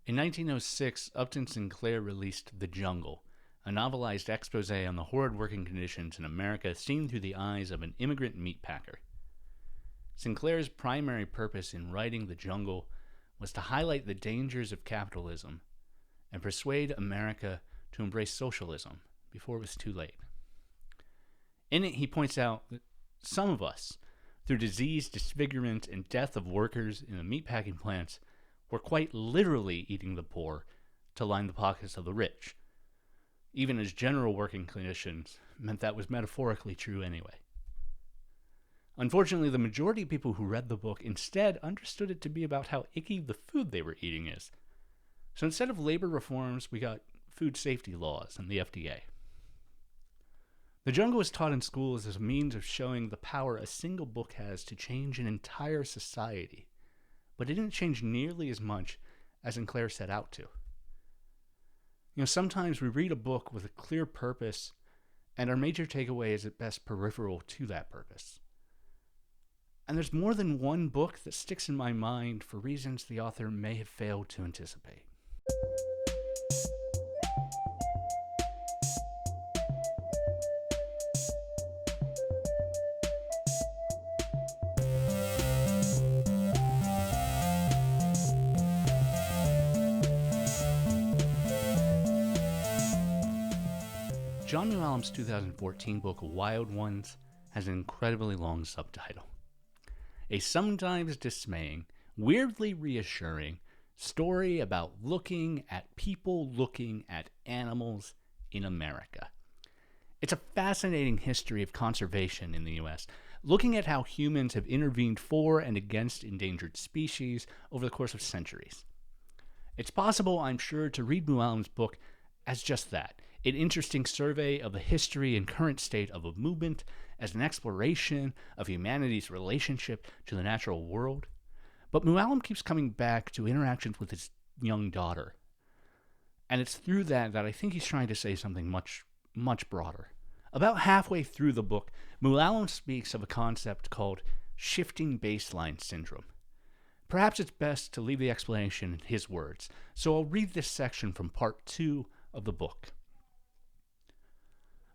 In 1906, Upton Sinclair released The Jungle, a novelized expose on the horrid working conditions in America seen through the eyes of an immigrant meatpacker. Sinclair's primary purpose in writing The Jungle was to highlight the dangers of capitalism and persuade America to embrace socialism before it was too late. In it, he points out that some of us, through disease, disfigurement, and death of workers in the meatpacking plants, were quite literally eating the poor to line the pockets of the rich, even as general working conditions meant that was metaphorically true anyway. Unfortunately, the majority of people who read the book instead understood it to be about how icky the food they were eating is. So instead of labor reforms, we got food safety laws and the FDA. The Jungle was taught in schools as a means of showing the power a single book has to change an entire society, but it didn't change nearly as much as Sinclair set out to. Sometimes we read a book with a clear purpose, and our major takeaway is at best peripheral to that purpose. And there's more than one book that sticks in my mind for reasons the author may have failed to anticipate. John Mooallem's 2014 book, Wild Ones, has an incredibly long subtitle. A sometimes dismaying, weirdly reassuring story about looking at people looking at animals in America. It's a fascinating history of conservation in the U.S., looking at how humans have intervened for and against endangered species over the course of centuries. It's possible, I'm sure, to read Mooallem's book as just that, an interesting survey of the history and current state of a movement, as an exploration of humanity's relationship to the natural world. But Mooallem keeps coming back to interactions with his young daughter. And it's through that I think he's trying to say something much, much broader. About halfway through the book, Mooallem speaks of a concept called shifting baseline syndrome. Perhaps it's best to leave the explanation in his words, so I'll read this section from part 2 of the book.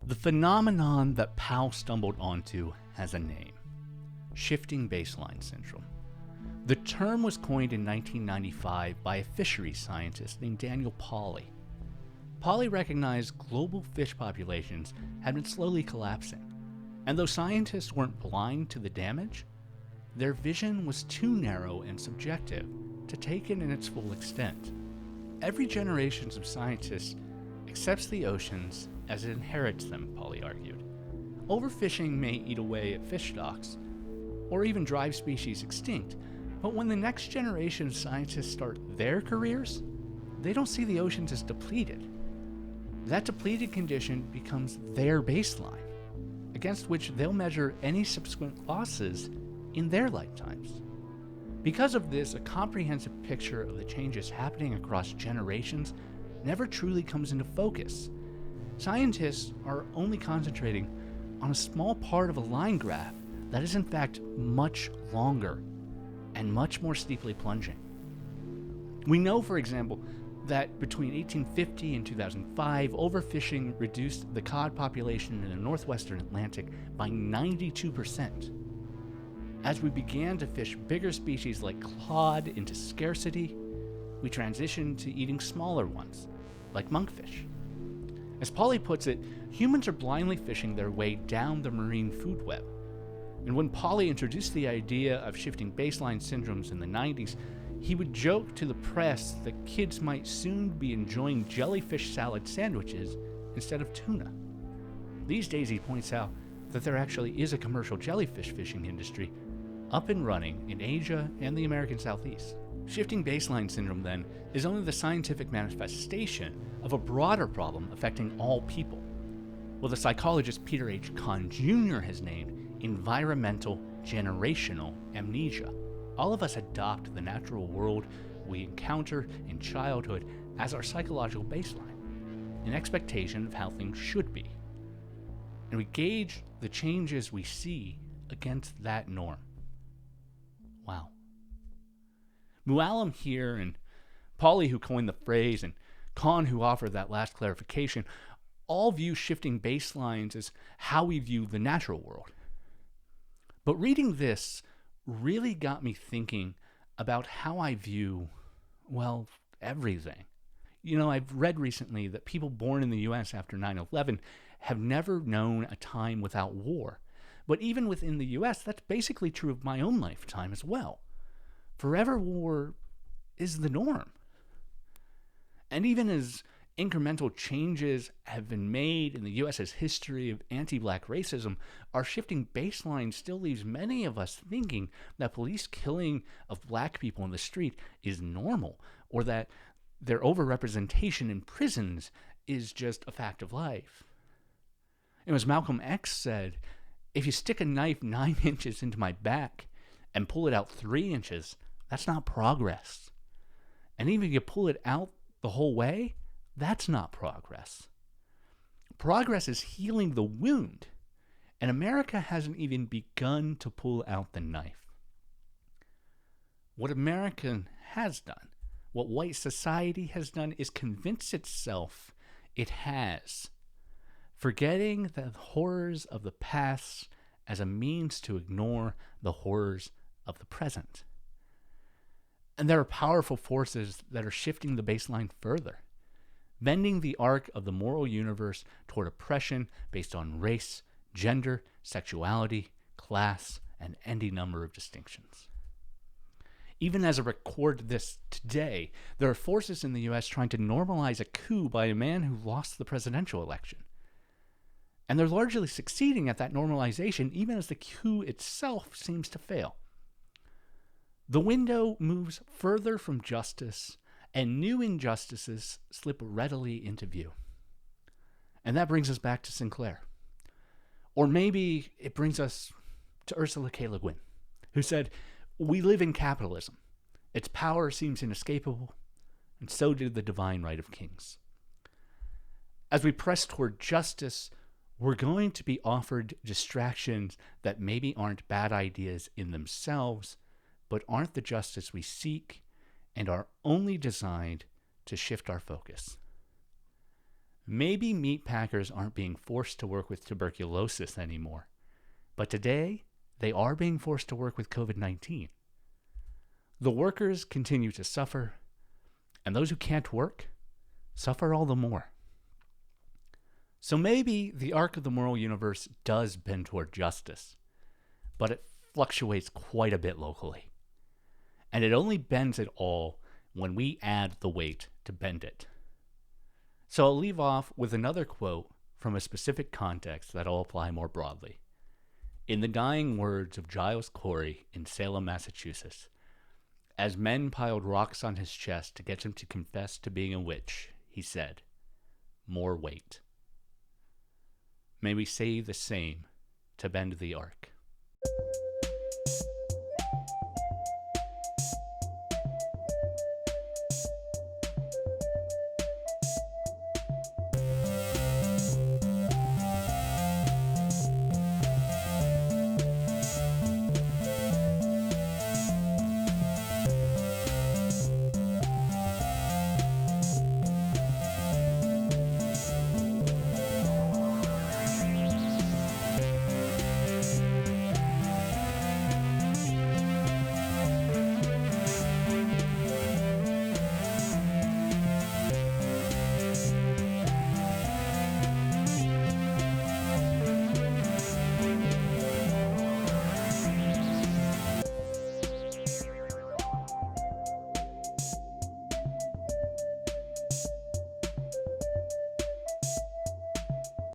The phenomenon that Powell stumbled onto has a name: shifting baseline syndrome. The term was coined in 1995 by a fisheries scientist named Daniel Pauly. Pauly recognized global fish populations had been slowly collapsing, and though scientists weren't blind to the damage, their vision was too narrow and subjective to take it in its full extent. Every generation of scientists accepts the oceans as it inherits them, Pauly argued. Overfishing may eat away at fish stocks, or even drive species extinct, but when the next generation of scientists start their careers, they don't see the oceans as depleted. That depleted condition becomes their baseline, against which they'll measure any subsequent losses in their lifetimes. Because of this, a comprehensive picture of the changes happening across generations never truly comes into focus. Scientists are only concentrating on a small part of a line graph that is in fact much longer and much more steeply plunging. We know, for example, that between 1850 and 2005, overfishing reduced the cod population in the northwestern Atlantic by 92%. As we began to fish bigger species like cod into scarcity, we transitioned to eating smaller ones, like monkfish. As Pauly puts it, humans are blindly fishing their way down the marine food web. And when Pauly introduced the idea of shifting baseline syndromes in the 90s, he would joke to the press that kids might soon be enjoying jellyfish salad sandwiches instead of tuna. These days, he points out that there actually is a commercial jellyfish fishing industry up and running in Asia and the American Southeast. Shifting baseline syndrome, then, is only the scientific manifestation of a broader problem affecting all people, what the psychologist Peter H. Kahn Jr. has named environmental generational amnesia. All of us adopt the natural world we encounter in childhood as our psychological baseline, an expectation of how things should be. And we gauge the changes we see against that norm. Wow. Mooallem here, and Pauli, who coined the phrase, and Kahn, who offered that last clarification, all view shifting baselines as how we view the natural world. But reading this really got me thinking about how I view, well, everything. I've read recently that people born in the US after 9/11 have never known a time without war. But even within the US, that's basically true of my own lifetime as well. Forever war is the norm. And even as incremental changes have been made in the US's history of anti-black racism, our shifting baseline still leaves many of us thinking that police killing of black people in the street is normal, or that their overrepresentation in prisons is just a fact of life. As Malcolm X said, if you stick a knife 9 inches into my back and pull it out 3 inches, that's not progress. And even if you pull it out the whole way, that's not progress. Progress is healing the wound, and America hasn't even begun to pull out the knife. What America has done, what white society has done, is convince itself it has, forgetting the horrors of the past as a means to ignore the horrors of the present. And there are powerful forces that are shifting the baseline further, bending the arc of the moral universe toward oppression based on race, gender, sexuality, class, and any number of distinctions. Even as I record this today, there are forces in the US trying to normalize a coup by a man who lost the presidential election. And they're largely succeeding at that normalization, even as the coup itself seems to fail. The window moves further from justice, and new injustices slip readily into view. And that brings us back to Sinclair. Or maybe it brings us to Ursula K. Le Guin, who said, "We live in capitalism. Its power seems inescapable, and so did the divine right of kings." As we press toward justice, we're going to be offered distractions that maybe aren't bad ideas in themselves, but aren't the justice we seek and are only designed to shift our focus. Maybe meat packers aren't being forced to work with tuberculosis anymore, but today they are being forced to work with COVID-19. The workers continue to suffer, and those who can't work suffer all the more. So maybe the arc of the moral universe does bend toward justice, but it fluctuates quite a bit locally. And it only bends at all when we add the weight to bend it. So I'll leave off with another quote from a specific context that I'll apply more broadly. In the dying words of Giles Corey in Salem, Massachusetts, as men piled rocks on his chest to get him to confess to being a witch, he said, "More weight." May we say the same to bend the arc.